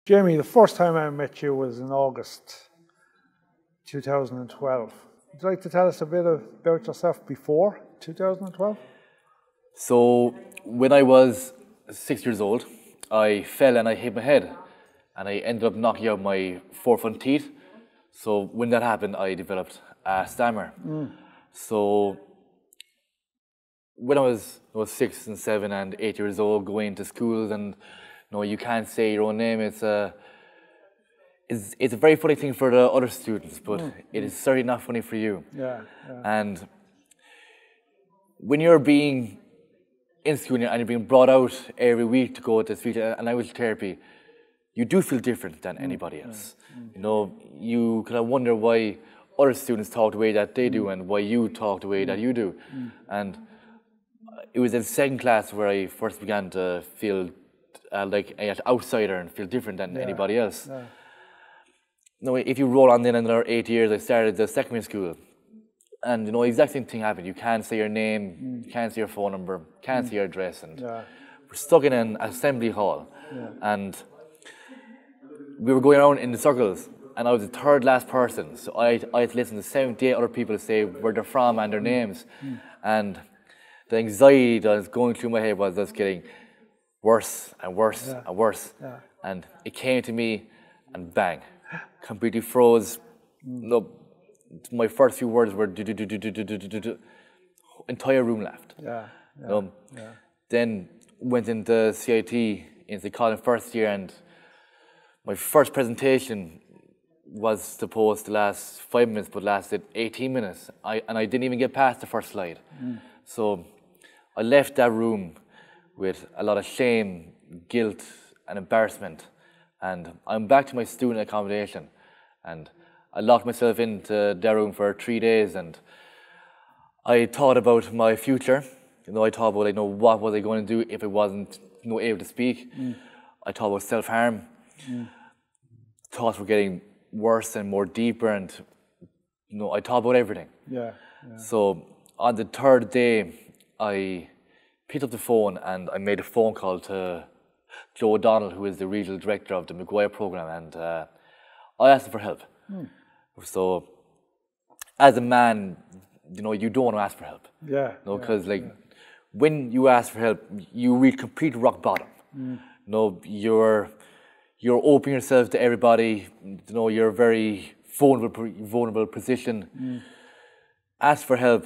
Jamie, the first time I met you was in August 2012. Would you like to tell us a bit about yourself before 2012? So, when I was 6 years old, I fell and I hit my head. And I ended up knocking out my 4 front teeth. So, when that happened, I developed a stammer. So, when I was 6 and 7 and 8 years old, going to schools and you can't say your own name, it's a very funny thing for the other students, but it is certainly not funny for you. Yeah. And when you're being in school and you're being brought out every week to go to speech and language therapy, you do feel different than anybody else. You kind of wonder why other students talk the way that they do and why you talk the way that you do. And it was in second class where I first began to feel like an outsider and feel different than anybody else. If you roll on then another 8 years, I started the secondary school. And the exact same thing happened. You can't say your name, you can't say your phone number, can't say your address. And we're stuck in an assembly hall. And we were going around in the circles. And I was the third last person. So I had to listen to 78 other people say where they're from and their names. And the anxiety that was going through my head was just getting worse and worse and worse. And it came to me and bang, completely froze. My first few words were entire room left. Then went into CIT into college first year, and my first presentation was supposed to last 5 minutes but lasted 18 minutes. And I didn't even get past the first slide. So I left that room with a lot of shame, guilt and embarrassment. And I'm back to my student accommodation. And I locked myself into that room for 3 days, and I thought about my future. I thought about what was I going to do if I wasn't able to speak. I thought about self-harm. Thoughts were getting worse and more deeper, and I thought about everything. So on the third day, I picked up the phone and I made a phone call to Joe O'Donnell, who is the regional director of the Maguire program, and I asked him for help. So, as a man, you don't want to ask for help. Because when you ask for help, you reach complete rock bottom. You're opening yourself to everybody. You're a very vulnerable position. Ask for help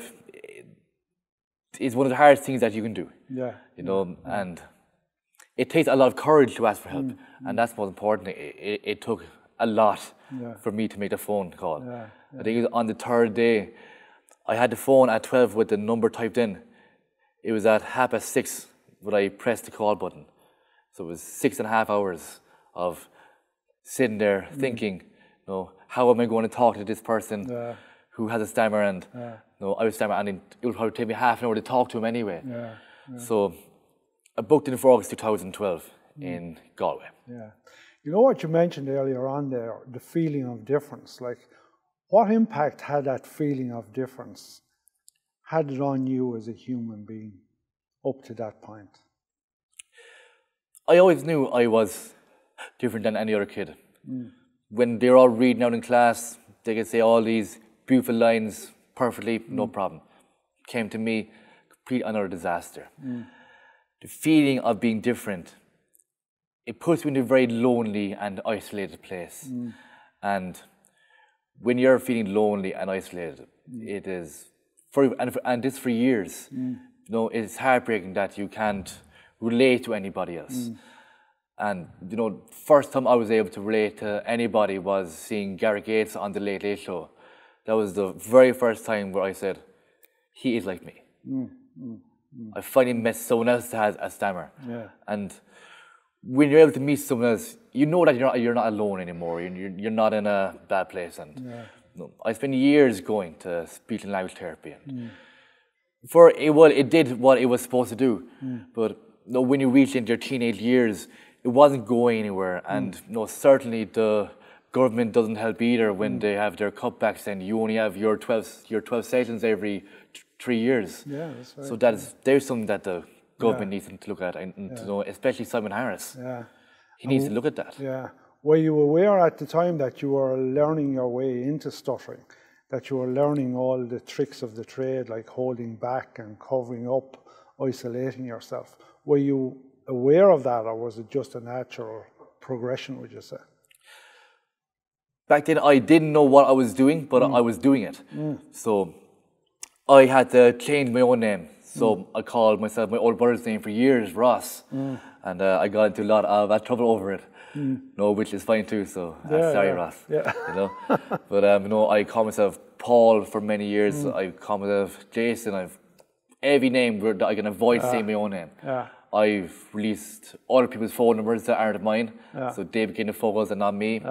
is one of the hardest things that you can do. And it takes a lot of courage to ask for help, and that's most important. It took a lot for me to make the phone call. I think it was on the third day, I had the phone at 12 with the number typed in. It was at 6:30 when I pressed the call button. So it was 6.5 hours of sitting there thinking, how am I going to talk to this person who has a stammer, and I was stammer, and it would probably take me half an hour to talk to him anyway. So I booked in for August 2012 in Galway. You know what you mentioned earlier on there, the feeling of difference. Like, what impact had that feeling of difference had it on you as a human being up to that point? I always knew I was different than any other kid. When they were all reading out in class, they could say all these beautiful lines perfectly, no problem. Came to me, complete another disaster. The feeling of being different, it puts you in a very lonely and isolated place. And when you're feeling lonely and isolated, it is, and this for years, it's heartbreaking that you can't relate to anybody else. And first time I was able to relate to anybody was seeing Gary Gates on the Late Late Show. That was the very first time where I said, he is like me. I finally met someone else that has a stammer. And when you're able to meet someone else, you know that you're not alone anymore. You're not in a bad place. And I spent years going to speech and language therapy. And it did what it was supposed to do. But when you reach into your teenage years, it wasn't going anywhere. And certainly the government doesn't help either when they have their cutbacks and you only have your 12 sessions every 3 years. That's right. So there's something that the government needs to look at, and especially Simon Harris. He needs to look at that. Were you aware at the time that you were learning your way into stuttering, that you were learning all the tricks of the trade, like holding back and covering up, isolating yourself? Were you aware of that, or was it just a natural progression, would you say? Back then, I didn't know what I was doing, but I was doing it. So I had to change my own name. So I called myself my older brother's name for years, Ross. And I got into a lot of trouble over it. No, which is fine too, so sorry, Ross. Yeah. You know? But, you know, I called myself Paul for many years. I called myself Jason. I've every name that I can avoid saying my own name. I've released other people's phone numbers that aren't mine, so they became the focus and not me.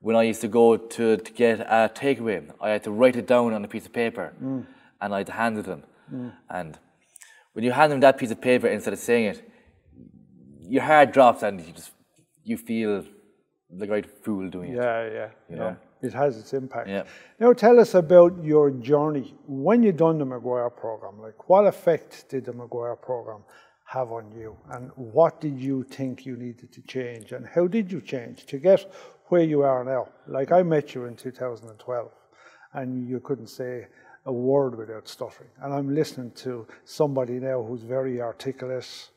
When I used to go to get a takeaway, I had to write it down on a piece of paper, and I had to hand it them. And when you hand them that piece of paper instead of saying it, your heart drops and you feel like a right fool doing it. You know? It has its impact. Yeah. Now tell us about your journey. When you done the Maguire program, like what effect did the Maguire program have on you, and what did you think you needed to change, and how did you change to get where you are now? Like I met you in 2012 and you couldn't say a word without stuttering, and I'm listening to somebody now who's very articulate,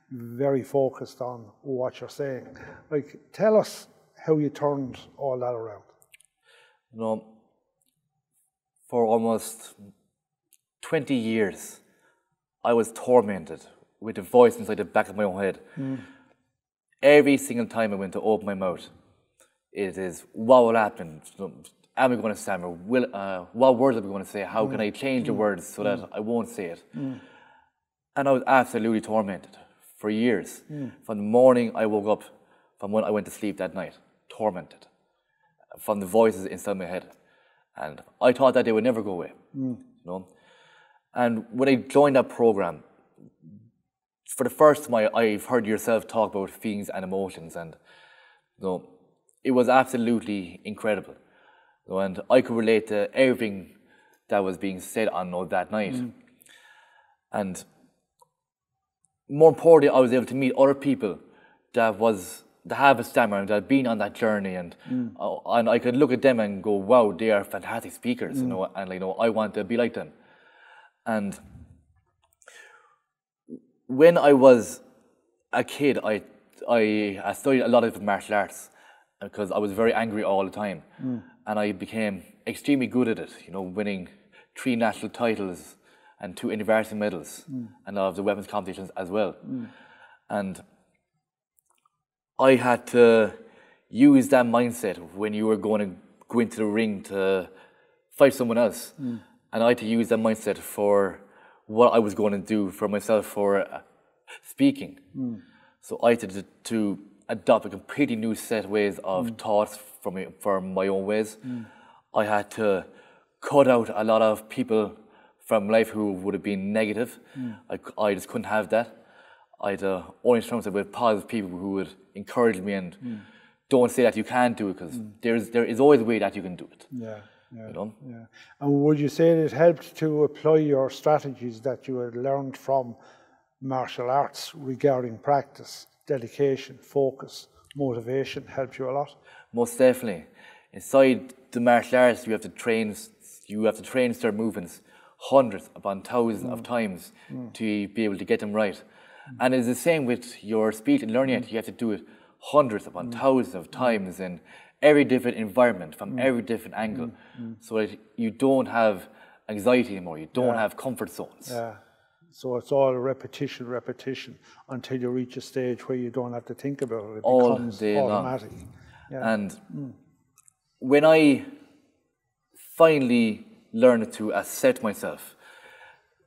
very focused on what you're saying. Like, tell us how you turned all that around. You know, for almost 20 years, I was tormented with a voice inside the back of my own head. Every single time I went to open my mouth, it is, what will happen? Am I going to stammer? What words am I going to say? How can I change the words so that I won't say it? And I was absolutely tormented for years. From the morning I woke up, from when I went to sleep that night, tormented from the voices inside my head. And I thought that they would never go away. You know? And when I joined that program, for the first time I've heard yourself talk about feelings and emotions, and you know, it was absolutely incredible. You know, and I could relate to everything that was being said on that night. And more importantly, I was able to meet other people that have a stammer and that have been on that journey, and I could look at them and go, wow, they are fantastic speakers, you know, and you know, I want to be like them. And when I was a kid, I studied a lot of martial arts because I was very angry all the time, and I became extremely good at it, you know, winning 3 national titles and 2 university medals, and of the weapons competitions as well. And I had to use that mindset when you were going to go into the ring to fight someone else. And I had to use that mindset for what I was going to do for myself for speaking. So I had to adopt a completely new set of ways of thoughts from my own ways. I had to cut out a lot of people from life who would have been negative. I just couldn't have that. I had to only surround myself with positive people who would encourage me and don't say that you can't do it, because there is always a way that you can do it. You know? And would you say it helped to apply your strategies that you had learned from martial arts regarding practice, dedication, focus, motivation, helped you a lot? Most definitely. Inside the martial arts, you have to train certain movements hundreds upon thousands of times to be able to get them right. And it's the same with your speech and learning it. You have to do it hundreds upon thousands of times in every different environment, from every different angle, so that you don't have anxiety anymore, you don't have comfort zones. So it's all repetition, until you reach a stage where you don't have to think about it. It becomes automatic. And when I finally learned to accept myself,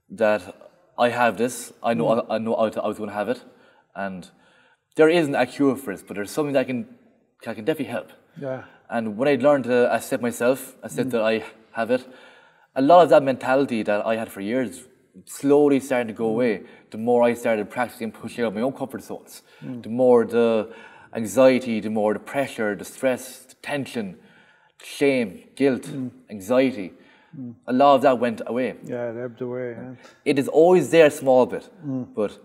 that I have this, I know I was going to have it, and there isn't a cure for this, but there's something that can definitely help. And when I learned to accept myself, accept that I have it, a lot of that mentality that I had for years slowly started to go away. The more I started practicing pushing out my own comfort zones, the more the anxiety, the more the pressure, the stress, the tension, shame, guilt, anxiety, a lot of that went away. It ebbed away. It is always there a small bit, but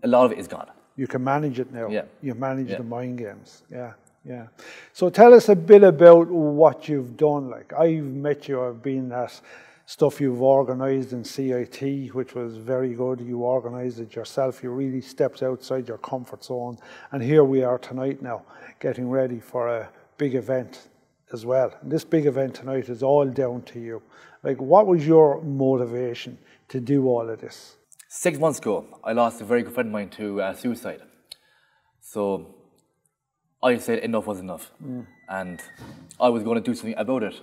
a lot of it is gone. You can manage it now. Yeah. You manage Yeah. the mind games. Yeah, yeah. So tell us a bit about what you've done. Like, I've met you, I've been at stuff you've organised in CIT, which was very good. You organised it yourself. You really stepped outside your comfort zone. And here we are tonight now, getting ready for a big event as well. And this big event tonight is all down to you. Like, what was your motivation to do all of this? 6 months ago, I lost a very good friend of mine to suicide. So I said enough was enough. And I was going to do something about it.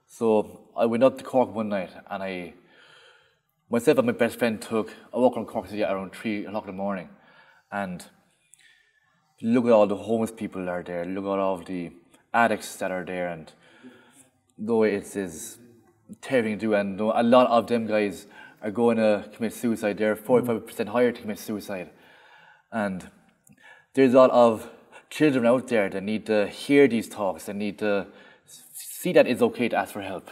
So I went up to Cork one night and myself and my best friend took a walk around Cork City around 3 o'clock in the morning. And look at all the homeless people that are there, look at all the addicts that are there. And though it is terrifying to do, and a lot of them guys are going to commit suicide. They're 45% higher to commit suicide. And there's a lot of children out there that need to hear these talks and need to see that it's okay to ask for help.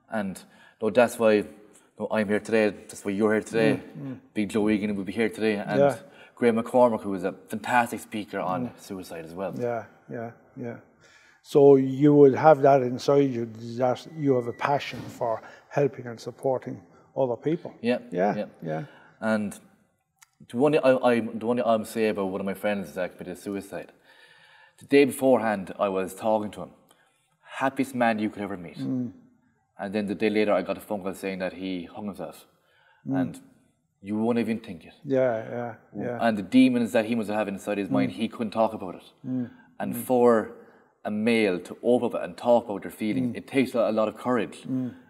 And that's why I'm here today, that's why you're here today. Big Joe Egan will be here today. And Graham McCormick, who is a fantastic speaker on suicide as well. Yeah, yeah, yeah. So you would have that inside you, that you have a passion for helping and supporting other people. Yeah. And the one thing I'm saying about one of my friends that committed suicide, the day beforehand I was talking to him, happiest man you could ever meet. And then the day later I got a phone call saying that he hung himself. And you won't even think it. Yeah. And the demons that he must have inside his mind, he couldn't talk about it. And for a male to open up and talk about their feelings, it takes a lot of courage.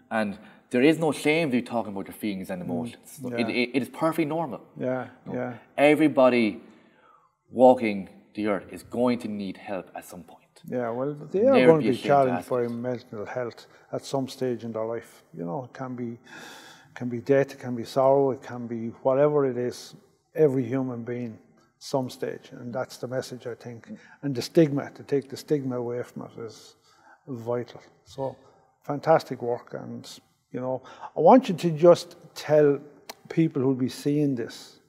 And there is no shame to talking about your feelings and emotions. It is perfectly normal. Yeah. Everybody walking the earth is going to need help at some point. Yeah, well, they are going to be challenged by mental health at some stage in their life. You know, it can be death, it can be sorrow, it can be whatever it is. Every human being, some stage, and that's the message, I think. And the stigma, to take the stigma away from it, is vital. So, fantastic work. And you know, I want you to just tell people who'll be seeing this,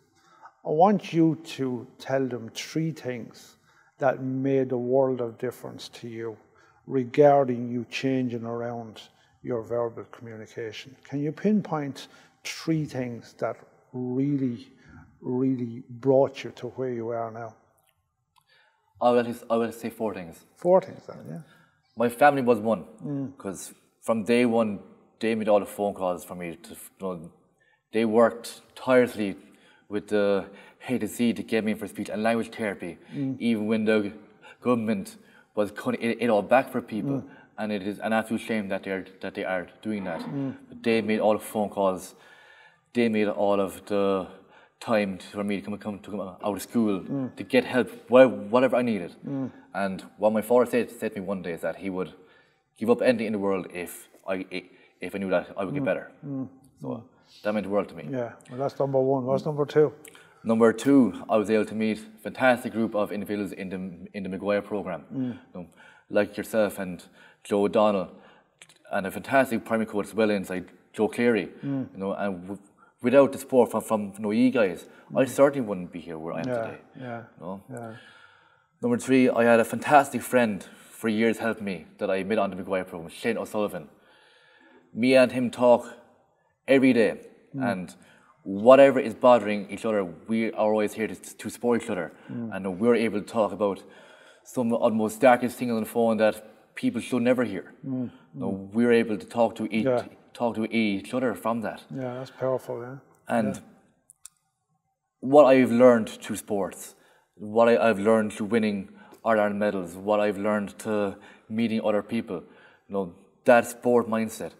I want you to tell them 3 things that made a world of difference to you regarding you changing around your verbal communication. Can you pinpoint 3 things that really brought you to where you are now? I will say 4 things. 4 things then, yeah. My family was one, because from day one, they made all the phone calls for me. They worked tirelessly with the HSC to get me in for speech and language therapy, even when the government was cutting it all back for people. And it is an absolute shame that they are doing that. But they made all the phone calls. They made all of the time for me to come out of school to get help, whatever I needed. And what my father said to me one day is that he would give up anything in the world if I knew that I would get better. So that meant the world to me. Yeah, well, that's number 1. What's number 2? Number 2, I was able to meet a fantastic group of individuals in the Maguire program, like yourself and Joe O'Donnell, and a fantastic primary coach as well inside Joe Cleary. And without the support from you guys, I certainly wouldn't be here where I am today. Number 3, I had a fantastic friend for years helped me that I met on the Maguire program, Shea O'Sullivan. Me and him talk every day, and whatever is bothering each other, we are always here to support each other. And we're able to talk about some of the most darkest things on the phone that people should never hear. We're able to talk to each other from that. Yeah, that's powerful, yeah. And what I've learned through sports, what I've learned through winning All-Ireland medals, what I've learned to meeting other people, that sport mindset,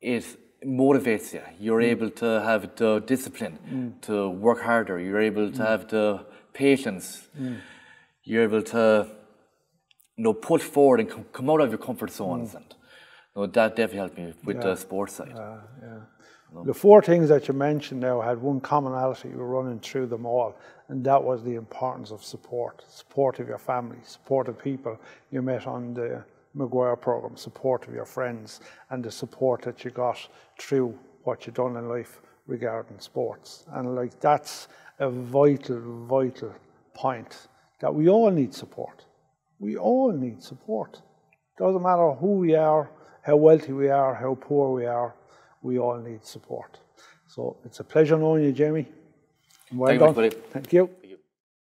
it motivates you. You're able to have the discipline to work harder. You're able to have the patience. You're able to push forward and come out of your comfort zones. And that definitely helped me with the sports side. The 4 things that you mentioned now had one commonality. You were running through them all, and that was the importance of support of your family, support of people you met on the Maguire program, support of your friends, and the support that you got through what you've done in life regarding sports. And like, that's a vital, vital point, that we all need support. We all need support. Doesn't matter who we are, how wealthy we are, how poor we are, we all need support. So it's a pleasure knowing you, Jamie. Well Thank you done. much, buddy. Thank you.